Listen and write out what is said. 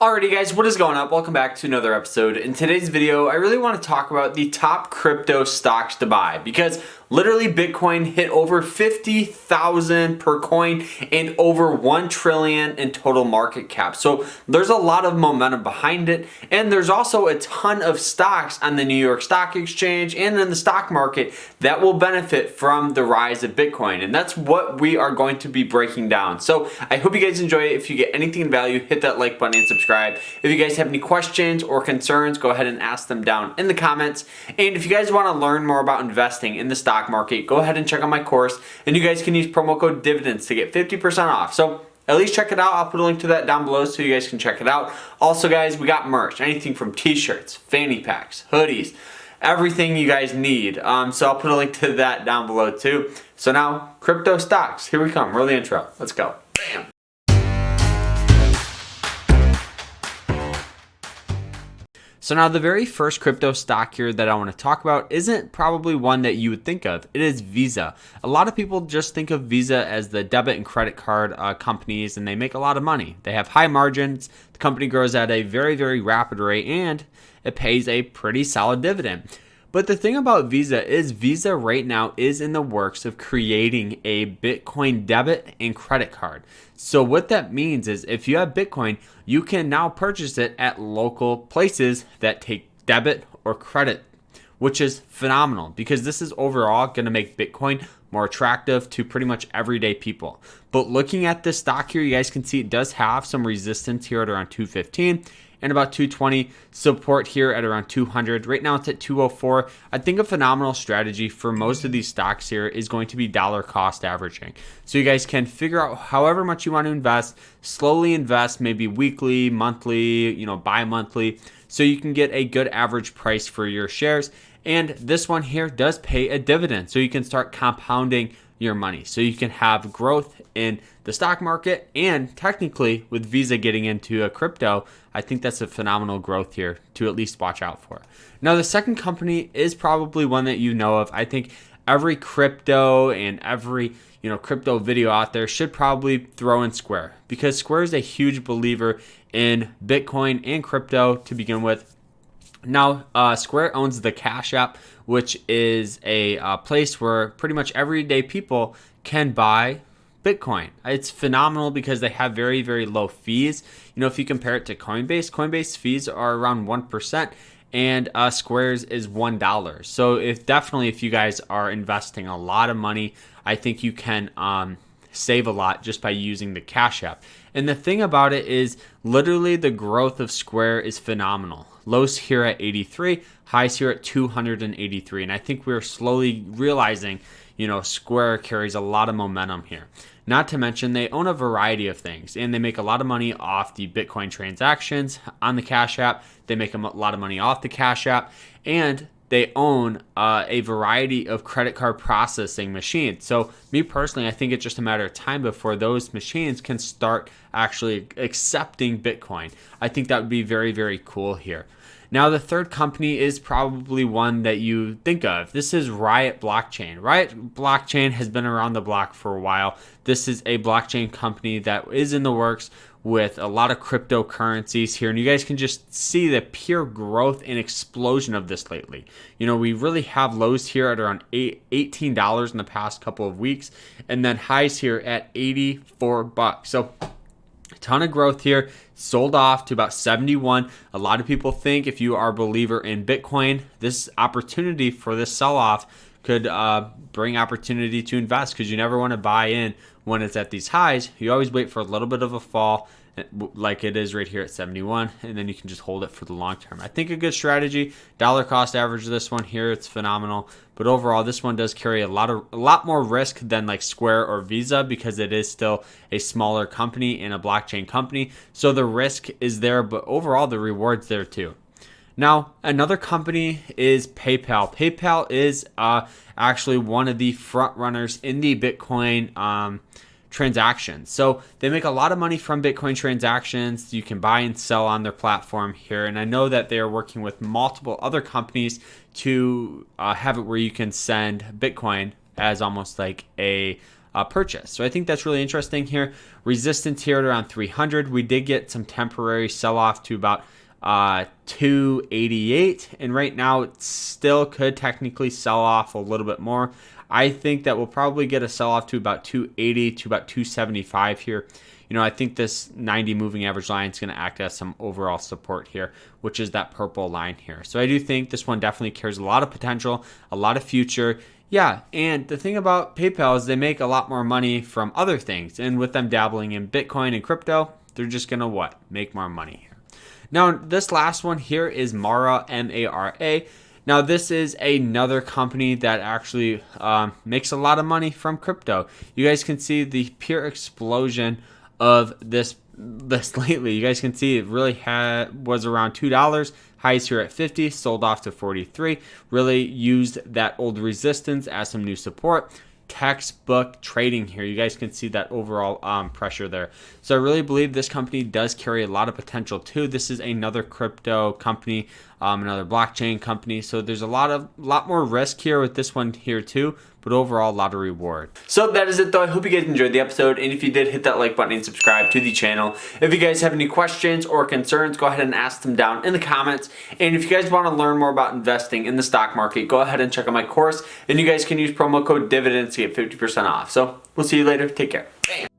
Alrighty guys, what is going up? Welcome back to another episode. In today's video, I really want to talk about the top crypto stocks to buy because literally Bitcoin hit over 50,000 per coin and over 1 trillion in total market cap. So there's a lot of momentum behind it, and there's also a ton of stocks on the New York Stock Exchange and in the stock market that will benefit from the rise of Bitcoin. And that's what we are going to be breaking down. So I hope you guys enjoy it. If you get anything in value, hit that like button and subscribe. If you guys have any questions or concerns, go ahead and ask them down in the comments. And if you guys want to learn more about investing in the stock market, go ahead and check out my course, and you guys can use promo code dividends to get 50% off. So at least check it out. I'll put a link to that down below so you guys can check it out. Also guys, we got merch, anything from t-shirts, fanny packs, hoodies, everything you guys need. So I'll put a link to that down below too. So now, crypto stocks, here we come. Roll the intro. Let's go. Bam. So now the very first crypto stock here that I want to talk about isn't probably one that you would think of. It is Visa. A lot of people just think of Visa as the debit and credit card companies, and they make a lot of money. They have high margins. The company grows at a very, very rapid rate, and it pays a pretty solid dividend. But the thing about Visa is Visa right now is in the works of creating a Bitcoin debit and credit card. So what that means is if you have Bitcoin, you can now purchase it at local places that take debit or credit, which is phenomenal because this is overall going to make Bitcoin more attractive to pretty much everyday people. But looking at this stock here, you guys can see it does have some resistance here at around 215. And about 220, support here at around 200. Right now it's at 204. I think a phenomenal strategy for most of these stocks here is going to be dollar cost averaging. So you guys can figure out however much you want to invest, slowly invest, maybe weekly, monthly, bi-monthly, so you can get a good average price for your shares. And this one here does pay a dividend, so you can start compounding your money. So you can have growth in the stock market, and technically with Visa getting into a crypto, I think that's a phenomenal growth here to at least watch out for. Now the second company is probably one that you know of. I think every crypto and every crypto video out there should probably throw in Square, because Square is a huge believer in Bitcoin and crypto to begin with. Now, Square owns the Cash App, which is a place where pretty much everyday people can buy Bitcoin. It's phenomenal because they have very, very low fees. If you compare it to Coinbase fees are around 1%, and Square's is $1. So if you guys are investing a lot of money, I think you can save a lot just by using the Cash App. And the thing about it is literally the growth of Square is phenomenal. Lows here at 83, highs here at 283. And I think we're slowly realizing, Square carries a lot of momentum here. Not to mention they own a variety of things, and they make a lot of money off the Bitcoin transactions on the Cash App. They make a lot of money off the Cash App, and they own a variety of credit card processing machines. So me personally, I think it's just a matter of time before those machines can start actually accepting Bitcoin. I think that would be very, very cool here. Now, the third company is probably one that you think of. This is Riot Blockchain. Riot Blockchain has been around the block for a while. This is a blockchain company that is in the works with a lot of cryptocurrencies here. And you guys can just see the pure growth and explosion of this lately. We really have lows here at around $18 in the past couple of weeks, and then highs here at $84. So ton of growth here, sold off to about 71. A lot of people think if you are a believer in Bitcoin, this opportunity for this sell-off could bring opportunity to invest, because you never want to buy in when it's at these highs. You always wait for a little bit of a fall, like it is right here at 71, and then you can just hold it for the long term. I think a good strategy. Dollar cost average this one here, it's phenomenal. But overall, this one does carry a lot more risk than like Square or Visa, because it is still a smaller company and a blockchain company. So the risk is there, but overall the reward's there too. Now, another company is PayPal. PayPal is actually one of the front runners in the Bitcoin transactions. So they make a lot of money from Bitcoin transactions. You can buy and sell on their platform here. And I know that they are working with multiple other companies to have it where you can send Bitcoin as almost like a purchase. So I think that's really interesting here. Resistance here at around 300. We did get some temporary sell-off to about 288, and right now it still could technically sell off a little bit more. I think that we'll probably get a sell-off to about 280 to about 275 here. I think this 90 moving average line is going to act as some overall support here, which is that purple line here. So I do think this one definitely carries a lot of potential, a lot of future. Yeah, and the thing about PayPal is they make a lot more money from other things. And with them dabbling in Bitcoin and crypto, they're just going to what? Make more money here. Now, this last one here is Mara, M-A-R-A. Now, this is another company that actually makes a lot of money from crypto. You guys can see the pure explosion of this lately. You guys can see it really was around $2. Highs here at 50, sold off to 43. Really used that old resistance as some new support. Textbook trading here. You guys can see that overall pressure there. So I really believe this company does carry a lot of potential too. This is another crypto company, another blockchain company. So there's a lot more risk here with this one here too, but overall a lot of reward. So that is it though. I hope you guys enjoyed the episode, and if you did, hit that like button and subscribe to the channel. If you guys have any questions or concerns, go ahead and ask them down in the comments. And if you guys want to learn more about investing in the stock market, go ahead and check out my course, and you guys can use promo code DIVIDENDS to get 50% off. So we'll see you later. Take care. Bam.